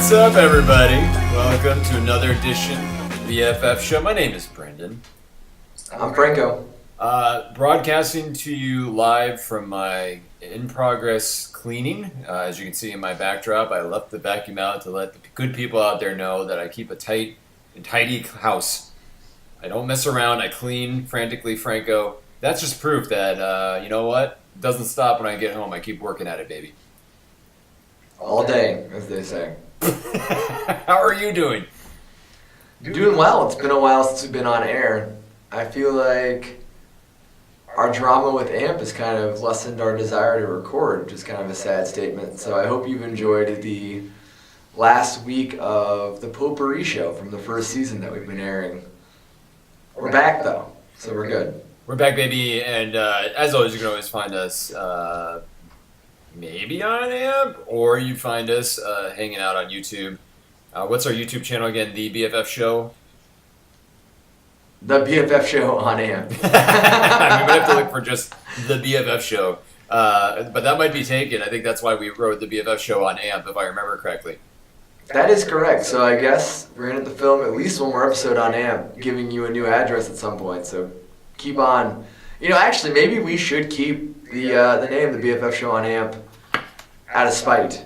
What's up, everybody? Welcome to another edition of the BFF show. My name is Brendan. I'm Franco. Broadcasting to you live from my in-progress cleaning. As you can see in my backdrop, I left the vacuum out to let the good people out there know that I keep a tight and tidy house. I don't mess around. I clean frantically, Franco. That's just proof that, you know what? It doesn't stop when I get home. I keep working at it, baby. All day, as they say. How are you doing? Doing well. It's been a while since we've been on air. I feel like our drama with AMP has kind of lessened our desire to record, which is kind of a sad statement. So I hope you've enjoyed the last week of the Potpourri show from the first season that we've been airing. We're back, though, so we're good. We're back, baby, and as always, you can always find us maybe on AMP, or you find us hanging out on YouTube. What's our YouTube channel again? The BFF Show? The BFF Show on AMP. We might have to look for just the BFF Show, but that might be taken. I think that's why we wrote the BFF Show on AMP, if I remember correctly. That is correct. So I guess we're going to have to film at least one more episode on AMP, giving you a new address at some point. So keep on. Actually, maybe we should keep the name, the BFF Show on AMP, out of spite.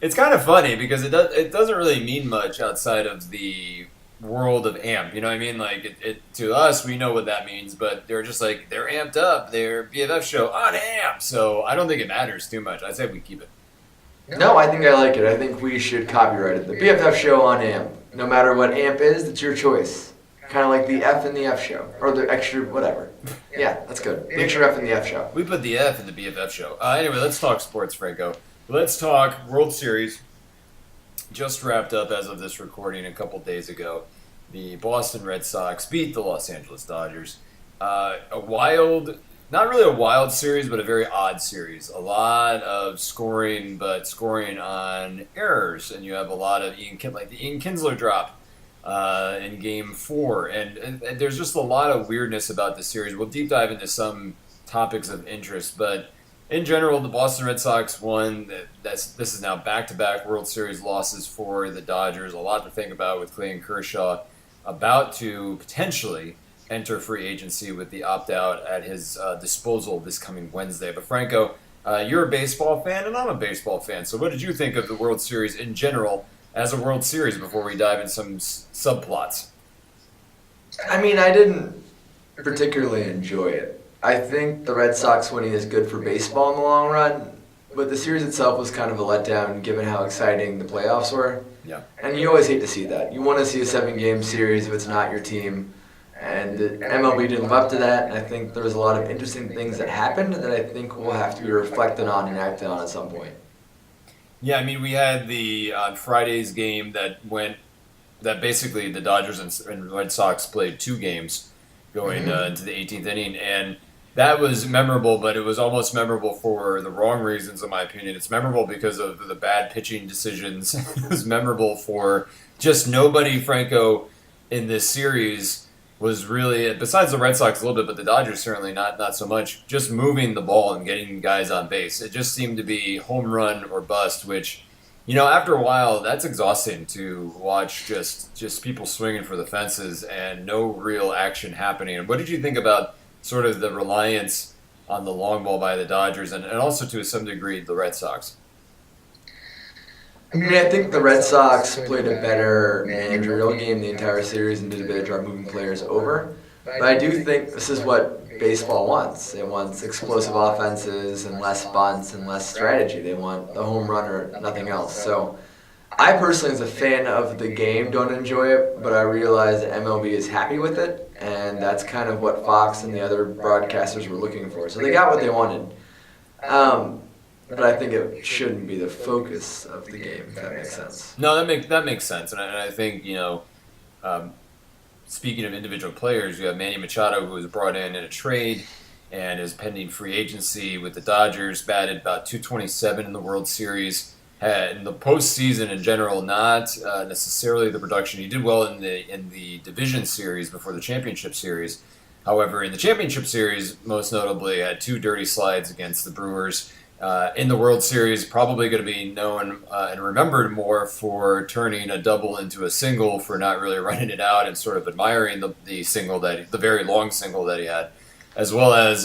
It's kind of funny because it doesn't really mean much outside of the world of AMP. You know what I mean? Like, it to us, we know what that means, but they're just like, they're amped up. They're BFF Show on AMP. So I don't think it matters too much. I'd say we keep it. No, I think I like it. I think we should copyright it. The BFF Show on AMP. No matter what AMP is, it's your choice. Kind of like the F in the F Show. Or the extra whatever. Yeah, that's good. The extra F in the F Show. We put the F in the BFF Show. Anyway, let's talk sports, Franco. Let's talk World Series. Just wrapped up as of this recording a couple days ago. The Boston Red Sox beat the Los Angeles Dodgers. Not really a wild series, but a very odd series. A lot of scoring, but scoring on errors. And you have a lot of the Ian Kinsler drop in Game 4. And there's just a lot of weirdness about the series. We'll deep dive into some topics of interest. But in general, the Boston Red Sox won. This is now back-to-back World Series losses for the Dodgers. A lot to think about with Clayton Kershaw about to potentially enter free agency with the opt-out at his disposal this coming Wednesday. But Franco, you're a baseball fan and I'm a baseball fan. So what did you think of the World Series in general as a World Series before we dive into some subplots? I mean, I didn't particularly enjoy it. I think the Red Sox winning is good for baseball in the long run, but the series itself was kind of a letdown given how exciting the playoffs were. Yeah. And you always hate to see that. You want to see a 7-game series if it's not your team. And MLB didn't live up to that, and I think there was a lot of interesting things that happened that I think we'll have to be reflected on and acted on at some point. Yeah, I mean, we had the Friday's game that basically the Dodgers and Red Sox played 2 games going into the 18th inning, and that was memorable, but it was almost memorable for the wrong reasons, in my opinion. It's memorable because of the bad pitching decisions. It was memorable for just nobody, Franco, in this series was really, besides the Red Sox a little bit, but the Dodgers certainly not so much, just moving the ball and getting guys on base. It just seemed to be home run or bust, which, after a while, that's exhausting to watch just people swinging for the fences and no real action happening. And what did you think about sort of the reliance on the long ball by the Dodgers and also to some degree the Red Sox? I mean, I think the Red Sox played a better managerial game the entire series and did a better job moving players over. But I do think this is what baseball wants. It wants explosive offenses and less bunts and less strategy. They want the home run or nothing else. So I personally, as a fan of the game, don't enjoy it, but I realize that MLB is happy with it, and that's kind of what Fox and the other broadcasters were looking for. So they got what they wanted. But I think it shouldn't be the focus of the game, if that makes sense. No, that makes sense. And I think, speaking of individual players, you have Manny Machado, who was brought in a trade and is pending free agency with the Dodgers, batted about .227 in the World Series. In the postseason in general, not necessarily the production. He did well in the division series before the championship series. However, in the championship series, most notably, had 2 dirty slides against the Brewers. in the World Series, probably going to be known and remembered more for turning a double into a single, for not really running it out and sort of admiring the single the very long single that he had, as well as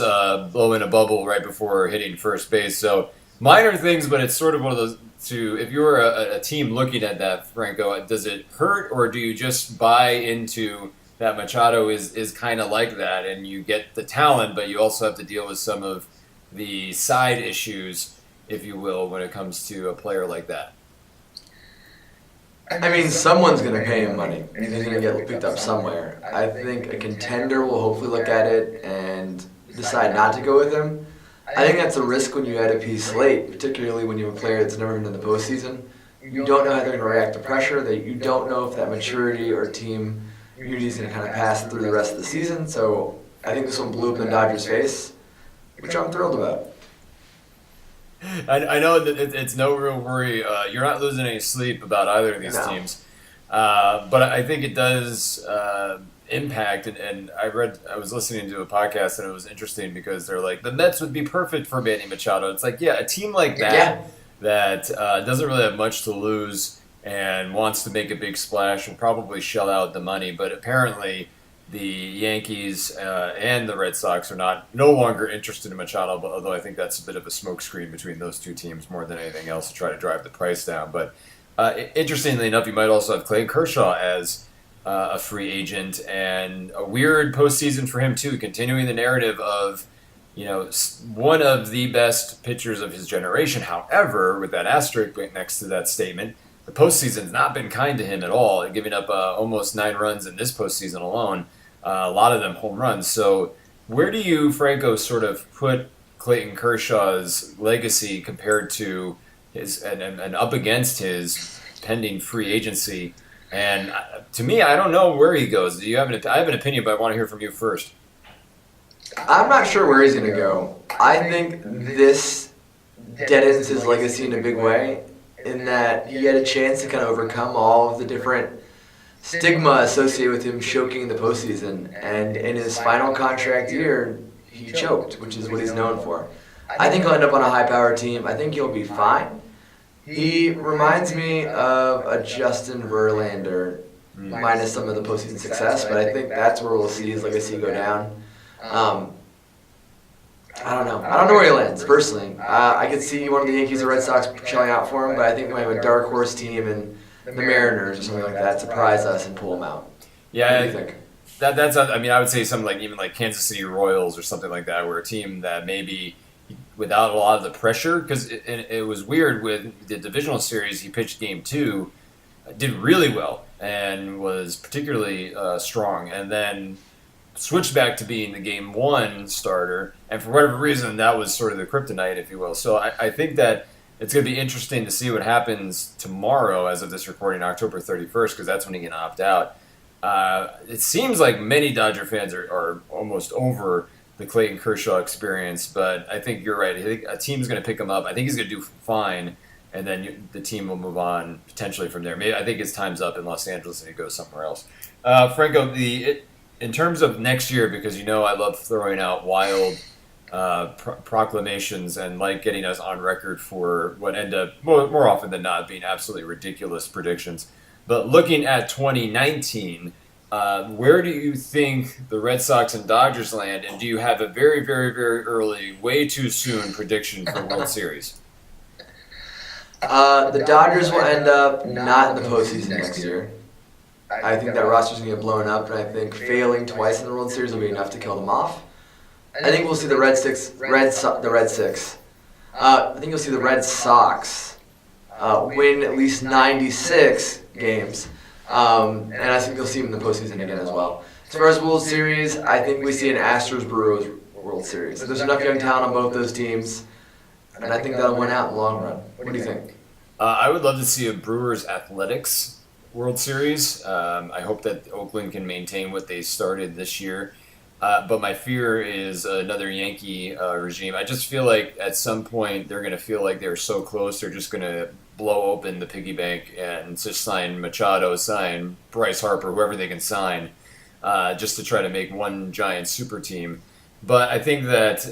blowing a bubble right before hitting first base. So minor things, but it's sort of one of those. If you're a team looking at that, Franco, does it hurt, or do you just buy into that Machado is kind of like that, and you get the talent, but you also have to deal with some of the side issues, if you will, when it comes to a player like that? I mean, someone's going to pay him money, and he's going to get picked up somewhere. I think a contender will hopefully look at it and decide not to go with him. I think that's a risk when you add a piece late, particularly when you have a player that's never been in the postseason. You don't know how they're going to react to pressure. That you don't know if that maturity or team unity is going to kind of pass through the rest of the season. So I think this one blew up in the Dodgers' face, which I'm thrilled about. I know that it's no real worry. You're not losing any sleep about either of these teams. But I think it does impact. And I was listening to a podcast, and it was interesting because they're like, the Mets would be perfect for Manny Machado. It's like, yeah, a team like that that doesn't really have much to lose and wants to make a big splash and probably shell out the money. But apparently the Yankees and the Red Sox are no longer interested in Machado, although I think that's a bit of a smokescreen between those two teams more than anything else to try to drive the price down. But interestingly enough, you might also have Clayton Kershaw as a free agent, and a weird postseason for him too, continuing the narrative of, one of the best pitchers of his generation. However, with that asterisk next to that statement, the postseason's not been kind to him at all, giving up almost 9 runs in this postseason alone, a lot of them home runs. So where do you, Franco, sort of put Clayton Kershaw's legacy compared to his and up against his pending free agency? And to me, I don't know where he goes. I have an opinion, but I want to hear from you first. I'm not sure where he's going to go. I think this deadens his legacy in a big way, in that he had a chance to kind of overcome all of the different stigma associated with him choking the postseason. And in his final contract year, he choked, which is what he's known for. I think he'll end up on a high-powered team. I think he'll be fine. He reminds me of a Justin Verlander, minus some of the postseason success, but I think that's where we'll see his legacy go down. I don't know. I don't know where he lands, personally. I could see one of the Yankees or Red Sox shelling out for him, but I think we might have a dark horse team and the Mariners or something like that surprise us and pull him out. Yeah, what do you think? I would say something like even like Kansas City Royals or something like that, where a team that maybe without a lot of the pressure, because it was weird with the divisional series, he pitched game 2, did really well and was particularly strong, and then switched back to being the game 1 starter, and for whatever reason that was sort of the kryptonite, if you will. So I think that it's going to be interesting to see what happens tomorrow, as of this recording, October 31st, because that's when he can opt out. It seems like many Dodger fans are almost over the Clayton Kershaw experience, but I think you're right. I think a team's going to pick him up. I think he's going to do fine, and then the team will move on potentially from there. Maybe I think his time's up in Los Angeles and he goes somewhere else. Franco, in terms of next year, because I love throwing out wild proclamations and like getting us on record for what end up more often than not being absolutely ridiculous predictions. But looking at 2019, where do you think the Red Sox and Dodgers land, and do you have a very, very, very early, way too soon prediction for World Series? The Dodgers will end up not in the postseason next year. I think that roster's going to get blown up, and I think failing twice in the World Series will be enough to kill them off. I think we'll see the Red Sox win at least 96 games. And I think you'll see him in the postseason again as well. As far as World Series, I think we see an Astros-Brewers World Series. There's enough young talent on both those teams, and I think that'll win out in the long run. What do you think? I would love to see a Brewers Athletics World Series. I hope that Oakland can maintain what they started this year. But my fear is another Yankee regime. I just feel like at some point they're going to feel like they're so close, they're just going to blow open the piggy bank and just sign Machado, sign Bryce Harper, whoever they can sign, just to try to make one giant super team. But I think that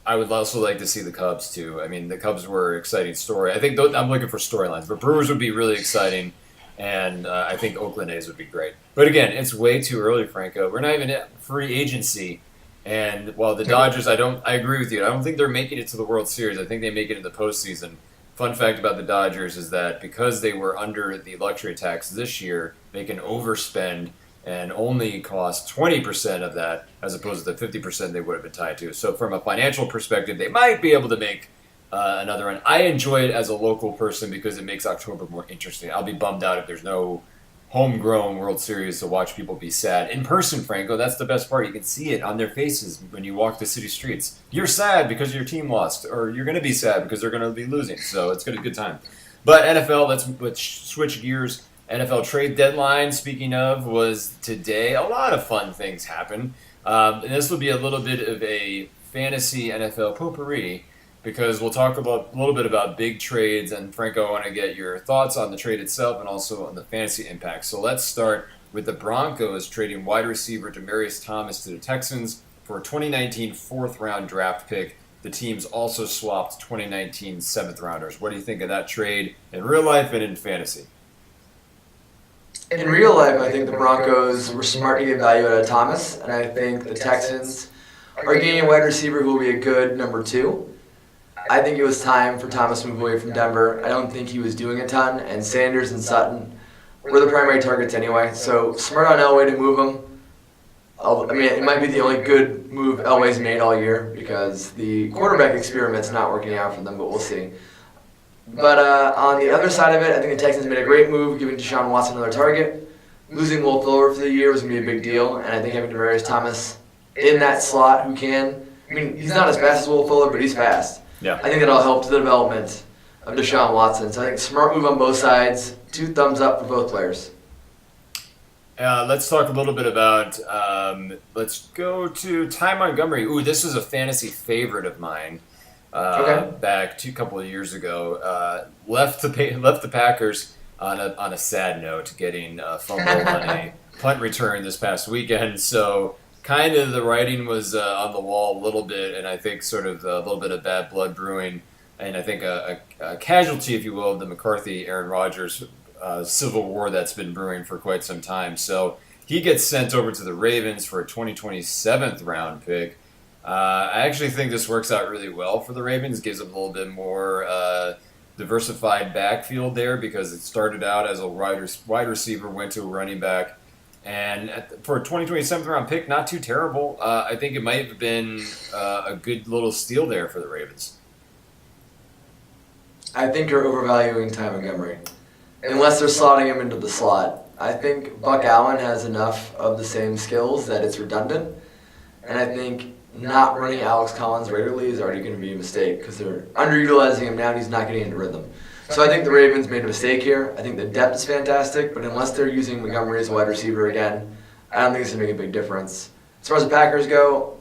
I would also like to see the Cubs too. I mean, the Cubs were an exciting story. I think I'm looking for storylines, but Brewers would be really exciting, and I think Oakland A's would be great. But again, it's way too early, Franco. We're not even at free agency, and while the Dodgers, I agree with you. I don't think they're making it to the World Series. I think they make it in the postseason. Fun fact about the Dodgers is that because they were under the luxury tax this year, they can overspend and only cost 20% of that as opposed to the 50% they would have been tied to. So from a financial perspective, they might be able to make another run. I enjoy it as a local person because it makes October more interesting. I'll be bummed out if there's no homegrown World Series to watch people be sad. In person, Franco, that's the best part. You can see it on their faces when you walk the city streets. You're sad because your team lost, or you're going to be sad because they're going to be losing. So it's going to be a good time. But NFL, let's switch gears. NFL trade deadline, speaking of, was today. A lot of fun things happened. And this will be a little bit of a fantasy NFL potpourri because we'll talk about a little bit about big trades. And Franco, I want to get your thoughts on the trade itself and also on the fantasy impact. So let's start with the Broncos trading wide receiver Demaryius Thomas to the Texans for a 2019 fourth-round draft pick. The teams also swapped 2019 seventh-rounders. What do you think of that trade in real life and in fantasy? In real life, I think the Broncos were smart to get value out of Thomas, and I think the Texans are getting a wide receiver who will be a good number 2. I think it was time for Thomas to move away from Denver. I don't think he was doing a ton, and Sanders and Sutton were the primary targets anyway. So smart on Elway to move him. I mean, it might be the only good move Elway's made all year because the quarterback experiment's not working out for them, but we'll see. But on the other side of it, I think the Texans made a great move, giving Deshaun Watson another target. Losing Will Fuller for the year was going to be a big deal, and I think having Demaryius Thomas in that slot who can, I mean, he's not as fast as Will Fuller, but he's fast. Yeah. I think that'll help the development of Deshaun Watson. So I think smart move on both sides. 2 thumbs up for both players. Let's talk a little bit about, let's go to Ty Montgomery. Ooh, this was a fantasy favorite of mine. Back a couple of years ago, left the Packers on a sad note, getting fumbled on a punt return this past weekend. So kind of the writing was on the wall a little bit, and I think sort of a little bit of bad blood brewing, and I think a casualty, if you will, of the McCarthy Aaron Rodgers civil war that's been brewing for quite some time. So he gets sent over to the Ravens for a 2027 round pick. I actually think this works out really well for the Ravens. Gives them a little bit more diversified backfield there because it started out as a wide receiver, went to a running back. And for a 2027 round pick, not too terrible. I think it might have been a good little steal there for the Ravens. I think you're overvaluing Ty Montgomery. Unless they're slotting him into the slot. I think Buck Allen has enough of the same skills that it's redundant. And I think not running Alex Collins regularly is already going to be a mistake because they're underutilizing him now and he's not getting into rhythm. So I think the Ravens made a mistake here. I think the depth is fantastic, but unless they're using Montgomery as a wide receiver again, I don't think it's going to make a big difference. As far as the Packers go,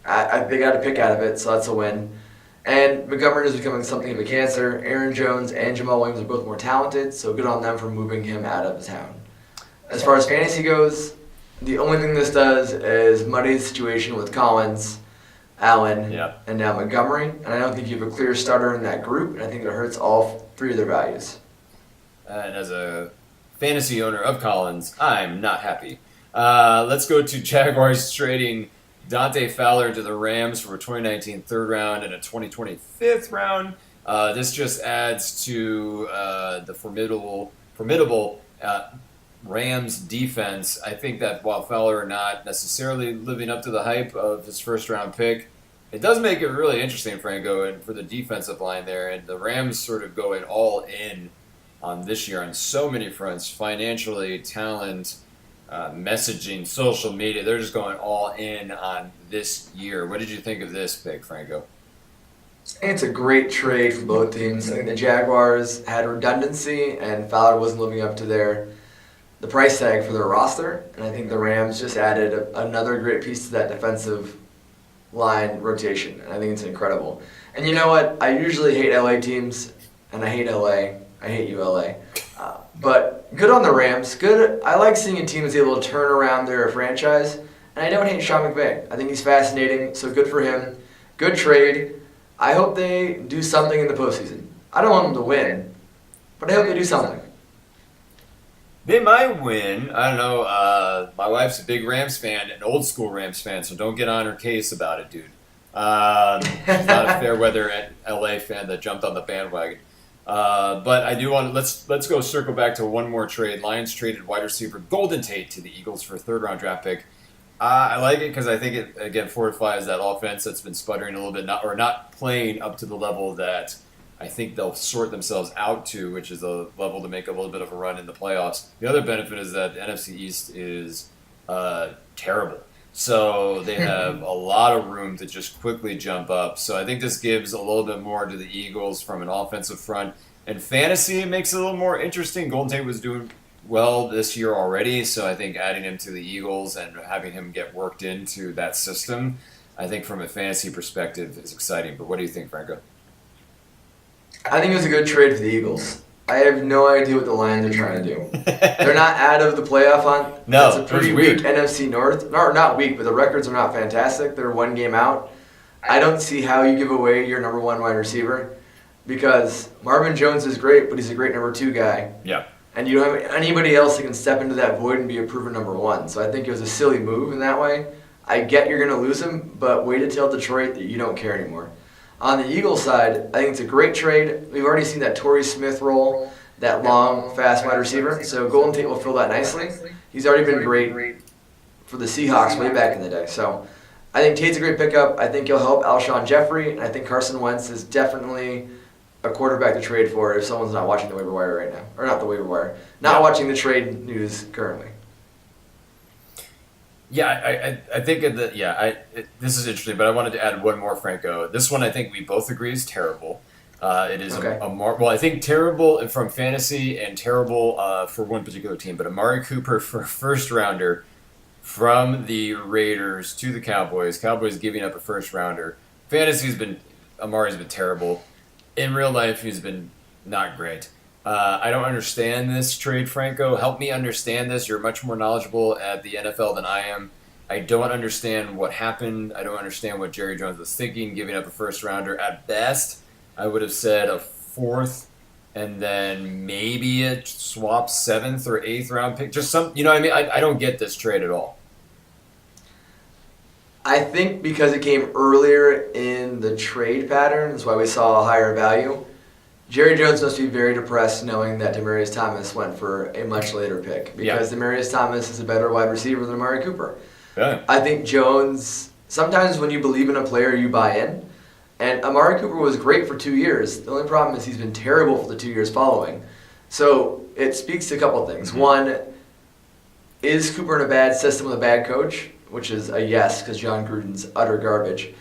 they got a pick out of it, so that's a win. And Montgomery is becoming something of a cancer. Aaron Jones and Jamal Williams are both more talented, so good on them for moving him out of town. As far as fantasy goes, the only thing this does is muddy the situation with Collins, Allen, and now Montgomery. And I don't think you have a clear starter in that group, and I think it hurts all 3 of their values. And as a fantasy owner of Collins, I'm not happy. Let's go to Jaguars trading Dante Fowler to the Rams for a 2019 third round and a 2020 fifth round. This just adds to the formidable Rams defense. I think that while Fowler not necessarily living up to the hype of his first round pick, it does make it really interesting, Franco, and for the defensive line there. And the Rams sort of going all in on this year on so many fronts, financially, talent, messaging, social media. They're just going all in on this year. What did you think of this pick, Franco? It's a great trade for both teams. I think the Jaguars had redundancy, and Fowler wasn't living up to the price tag for their roster. And I think the Rams just added another great piece to that defensive line rotation. And I think it's incredible. And you know what? I usually hate LA teams, and I hate LA. I hate you, LA. But good on the Rams. Good. I like seeing a team that's able to turn around their franchise. And I don't hate Sean McVay. I think he's fascinating, so good for him. Good trade. I hope they do something in the postseason. I don't want them to win, but I hope they do something. They might win. I don't know. My wife's a big Rams fan, an old school Rams fan, so don't get on her case about it, dude. She's not a fair weather LA fan that jumped on the bandwagon. But I do want to let's go circle back to one more trade. Lions traded wide receiver Golden Tate to the Eagles for a third-round draft pick. I like it because I think it again fortifies that offense that's been sputtering a little bit, not playing up to the level that I think they'll sort themselves out to, which is a level to make a little bit of a run in the playoffs. The other benefit is that the NFC East is terrible. So they have a lot of room to just quickly jump up. So I think this gives a little bit more to the Eagles from an offensive front. And fantasy, it makes it a little more interesting. Golden Tate was doing well this year already, so I think adding him to the Eagles and having him get worked into that system, I think from a fantasy perspective is exciting. But what do you think, Franco? I think it was a good trade for the Eagles. I have no idea what the Lions are trying to do. They're not out of the playoff hunt. No, it's a pretty weak NFC North. No, not weak, but the records are not fantastic. They're one game out. I don't see how you give away your number one wide receiver because Marvin Jones is great, but he's a great number two guy. Yeah. And you don't have anybody else that can step into that void and be a proven number one. So I think it was a silly move in that way. I get you're going to lose him, but wait to tell Detroit that you don't care anymore. On the Eagles side, I think it's a great trade. We've already seen that Torrey Smith role, that long, fast wide receiver. So Golden Tate will fill that nicely. He's already been great for the Seahawks way back in the day. So I think Tate's a great pickup. I think he'll help Alshon Jeffrey. And I think Carson Wentz is definitely a quarterback to trade for if someone's not watching the waiver wire right now. Or not the waiver wire. Not watching the trade news currently. Yeah, I think this is interesting, but I wanted to add one more, Franco. This one I think we both agree is terrible. It is I think terrible from fantasy and terrible for one particular team, but Amari Cooper for a first rounder from the Raiders to the Cowboys. Cowboys giving up a first rounder. Amari's been terrible. In real life, he's been not great. I don't understand this trade, Franco. Help me understand this. You're much more knowledgeable at the NFL than I am. I don't understand what happened. I don't understand what Jerry Jones was thinking, giving up a first rounder. At best, I would have said a fourth and then maybe a swap 7th or 8th round pick. Just some, you know what I mean? I don't get this trade at all. I think because it came earlier in the trade pattern, that's why we saw a higher value. Jerry Jones must be very depressed knowing that Demaryius Thomas went for a much later pick because Demaryius Thomas is a better wide receiver than Amari Cooper. Yeah. I think Jones, sometimes when you believe in a player, you buy in. And Amari Cooper was great for 2 years. The only problem is he's been terrible for the 2 years following. So it speaks to a couple of things. Mm-hmm. One, is Cooper in a bad system with a bad coach? Which is a yes, because John Gruden's utter garbage.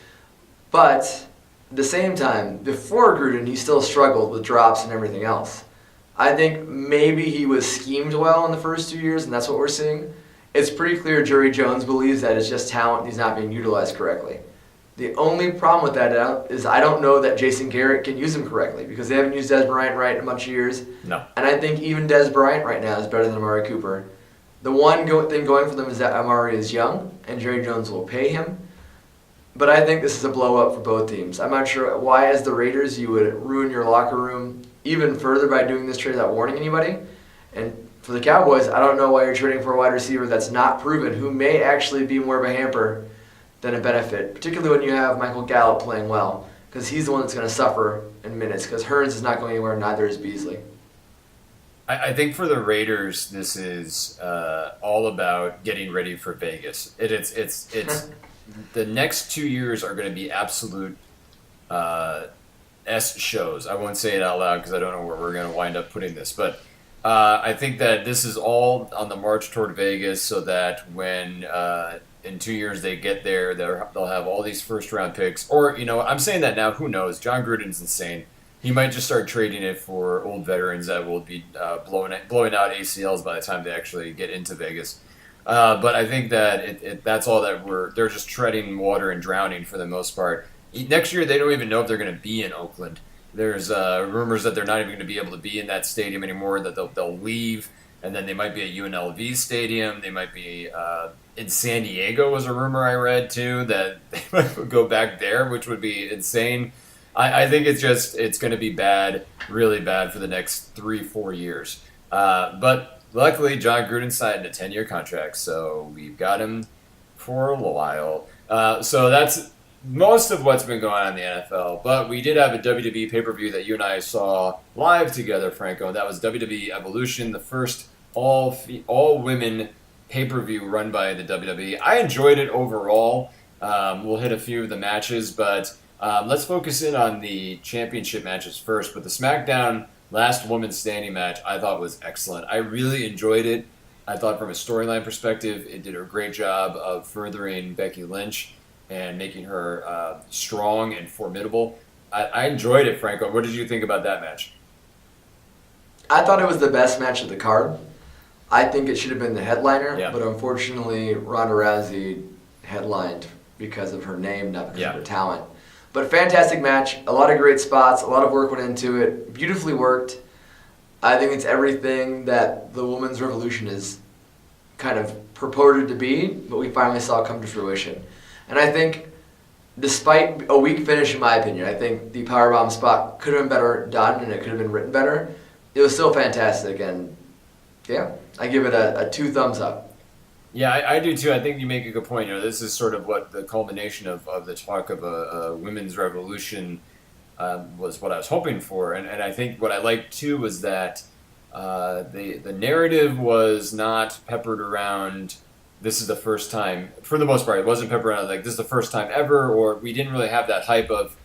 But at the same time, before Gruden, he still struggled with drops and everything else. I think maybe he was schemed well in the first 2 years, and that's what we're seeing. It's pretty clear Jerry Jones believes that it's just talent and he's not being utilized correctly. The only problem with that is I don't know that Jason Garrett can use him correctly because they haven't used Des Bryant right in a bunch of years. No. And I think even Des Bryant right now is better than Amari Cooper. The one thing going for them is that Amari is young and Jerry Jones will pay him. But I think this is a blow-up for both teams. I'm not sure why, as the Raiders, you would ruin your locker room even further by doing this trade without warning anybody. And for the Cowboys, I don't know why you're trading for a wide receiver that's not proven, who may actually be more of a hamper than a benefit, particularly when you have Michael Gallup playing well, because he's the one that's going to suffer in minutes, because Hearns is not going anywhere, neither is Beasley. I think for the Raiders, this is all about getting ready for Vegas. It's the next 2 years are going to be absolute S shows. I won't say it out loud because I don't know where we're going to wind up putting this, but I think that this is all on the march toward Vegas so that when in 2 years they get there, they'll have all these first-round picks. Or, I'm saying that now, who knows? John Gruden's insane. He might just start trading it for old veterans that will be blowing out ACLs by the time they actually get into Vegas. But I think that that's all that they're just treading water and drowning for the most part. Next year, they don't even know if they're going to be in Oakland. There's rumors that they're not even going to be able to be in that stadium anymore, that they'll leave, and then they might be at UNLV Stadium. They might be in San Diego was a rumor I read too that they would go back there, which would be insane. I think it's going to be bad, really bad for the next 3-4 years. But luckily, John Gruden signed a 10-year contract, so we've got him for a while. So that's most of what's been going on in the NFL. But we did have a WWE pay-per-view that you and I saw live together, Franco. That was WWE Evolution, the first all women pay-per-view run by the WWE. I enjoyed it overall. We'll hit a few of the matches, but let's focus in on the championship matches first. But the SmackDown Last Woman Standing match I thought was excellent. I really enjoyed it. I thought from a storyline perspective, it did a great job of furthering Becky Lynch and making her strong and formidable. I enjoyed it, Franco. What did you think about that match? I thought it was the best match of the card. I think it should have been the headliner, Yeah. but unfortunately Ronda Rousey headlined because of her name, not because of her talent. But fantastic match, a lot of great spots, a lot of work went into it, beautifully worked. I think it's everything that the women's revolution is kind of purported to be, but we finally saw come to fruition. And I think, despite a weak finish in my opinion, I think the powerbomb spot could have been better done and it could have been written better. It was still fantastic, and yeah, I give it a 2 thumbs up. Yeah, I do too. I think you make a good point. This is sort of what the culmination of the talk of a women's revolution was what I was hoping for. And I think what I liked too was that the narrative was not peppered around this is the first time, for the most part, it wasn't peppered around like this is the first time ever, or we didn't really have that hype of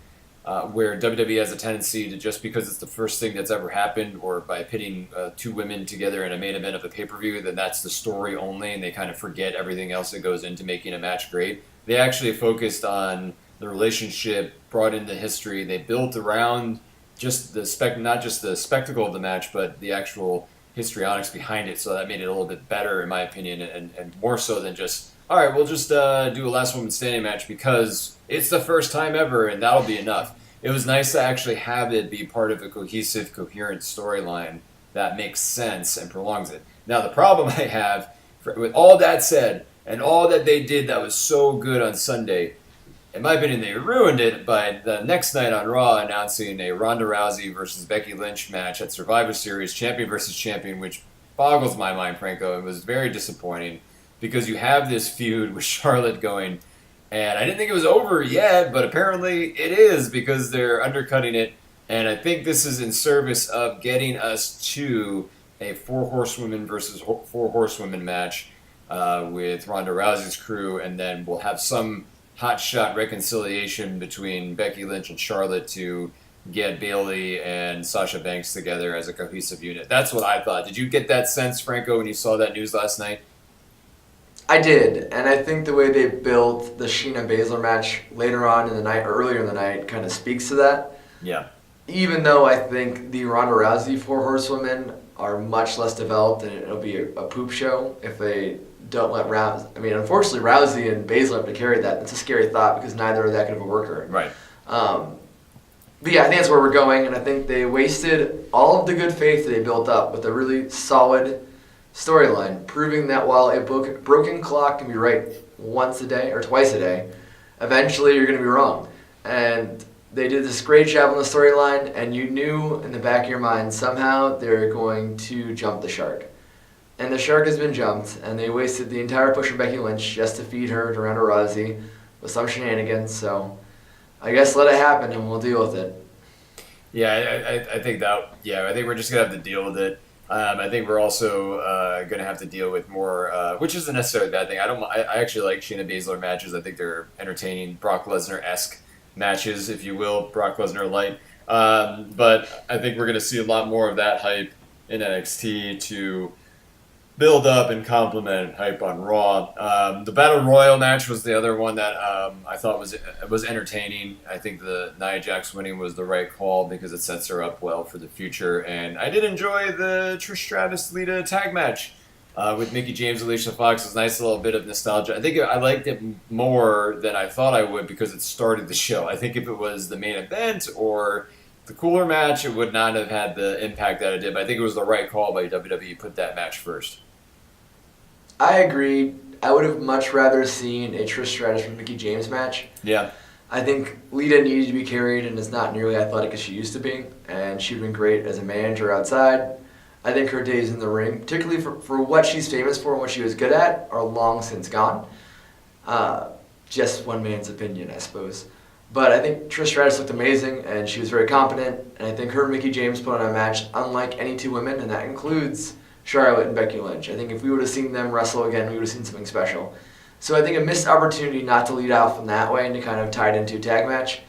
where WWE has a tendency to, just because it's the first thing that's ever happened, or by pitting 2 women together in a main event of a pay-per-view, then that's the story only, and they kind of forget everything else that goes into making a match great. They actually focused on the relationship, brought in the history, they built around just not just the spectacle of the match, but the actual histrionics behind it, so that made it a little bit better, in my opinion, and more so than just, all right, we'll just do a last woman standing match because it's the first time ever, and that'll be enough. It was nice to actually have it be part of a cohesive, coherent storyline that makes sense and prolongs it. Now, the problem I have, with all that said, and all that they did that was so good on Sunday, in my opinion, they ruined it by the next night on Raw announcing a Ronda Rousey versus Becky Lynch match at Survivor Series, champion versus champion, which boggles my mind, Franco. It was very disappointing because you have this feud with Charlotte going, and I didn't think it was over yet, but apparently it is because they're undercutting it, and I think this is in service of getting us to a 4 horsewomen versus 4 horsewomen match with Ronda Rousey's crew, and then we'll have some hotshot reconciliation between Becky Lynch and Charlotte to get Bayley and Sasha Banks together as a cohesive unit. That's what I thought. Did you get that sense, Franco, when you saw that news last night? I did, and I think the way they built the Shayna Baszler match later on in the night, or earlier in the night, kind of speaks to that. Yeah. Even though I think the Ronda Rousey 4 horsewomen are much less developed, and it'll be a poop show if they don't let Rousey. I mean, unfortunately, Rousey and Baszler have to carry that. That's a scary thought because neither are that good of a worker. Right. But yeah, I think that's where we're going, and I think they wasted all of the good faith that they built up with a really solid storyline, proving that while a broken clock can be right once a day or twice a day, eventually you're going to be wrong. And they did this great job on the storyline, and you knew in the back of your mind somehow they're going to jump the shark. And the shark has been jumped, and they wasted the entire push of Becky Lynch just to feed her to Ronda Rousey with some shenanigans. So I guess let it happen, and we'll deal with it. Yeah, I think that. Yeah, I think we're just gonna have to deal with it. I think we're also going to have to deal with more, which isn't necessarily a bad thing. I actually like Shayna Baszler matches. I think they're entertaining, Brock Lesnar-esque matches, if you will, Brock Lesnar light. But I think we're going to see a lot more of that hype in NXT to build up and complement hype on Raw. The Battle Royal match was the other one that I thought was entertaining. I think the Nia Jax winning was the right call because it sets her up well for the future. And I did enjoy the Trish Stratus-Lita tag match with Mickie James and Alicia Fox. It was a nice little bit of nostalgia. I think I liked it more than I thought I would because it started the show. I think if it was the main event or the cooler match, it would not have had the impact that it did. But I think it was the right call by WWE to put that match first. I agree. I would have much rather seen a Trish Stratus and Mickie James match. Yeah. I think Lita needed to be carried and is not nearly athletic as she used to be, and she'd been great as a manager outside. I think her days in the ring, particularly for what she's famous for and what she was good at, are long since gone. Just one man's opinion, I suppose. But I think Trish Stratus looked amazing, and she was very competent, and I think her and Mickie James put on a match unlike any two women, and that includes Charlotte and Becky Lynch. I think if we would have seen them wrestle again, we would have seen something special. So I think a missed opportunity not to lead off in that way and to kind of tie it into a tag match.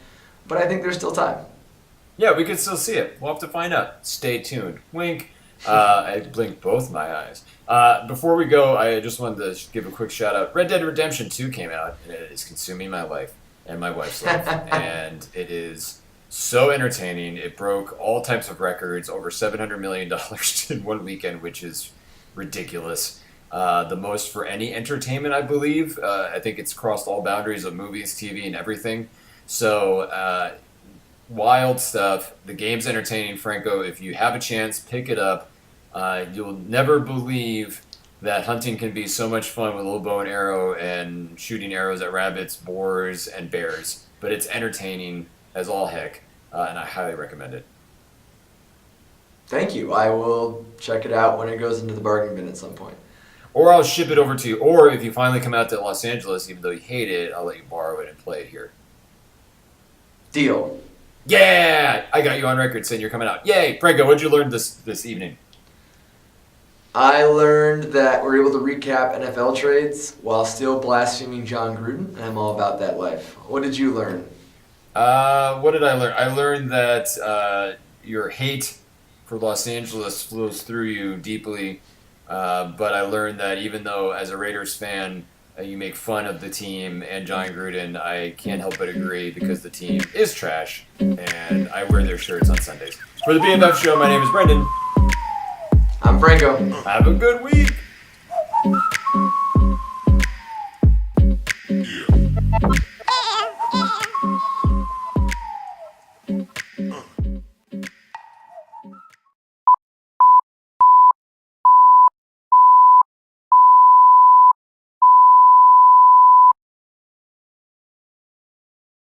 But I think there's still time. Yeah, we could still see it. We'll have to find out. Stay tuned. Wink. I blinked both my eyes. Before we go, I just wanted to give a quick shout out. Red Dead Redemption 2 came out, and it is consuming my life and my wife's life. And it is so entertaining. It broke all types of records, over $700 million in one weekend, which is ridiculous. The most for any entertainment, I believe. I think it's crossed all boundaries of movies, TV, and everything. So, wild stuff. The game's entertaining, Franco. If you have a chance, pick it up. You'll never believe that hunting can be so much fun with a little bow and arrow and shooting arrows at rabbits, boars, and bears. But it's entertaining as all heck, and I highly recommend it. Thank you. I will check it out when it goes into the bargain bin at some point. Or I'll ship it over to you. Or if you finally come out to Los Angeles, even though you hate it, I'll let you borrow it and play it here. Deal. Yeah! I got you on record saying you're coming out. Yay! Franco, what'd you learn this evening? I learned that we're able to recap NFL trades while still blaspheming John Gruden, and I'm all about that life. What did you learn? What did I learn? I learned that your hate for Los Angeles flows through you deeply, but I learned that even though as a Raiders fan you make fun of the team and John Gruden, I can't help but agree because the team is trash, and I wear their shirts on Sundays. For the BFF show, my name is Brendan. I'm Franco. Have a good week. Yeah.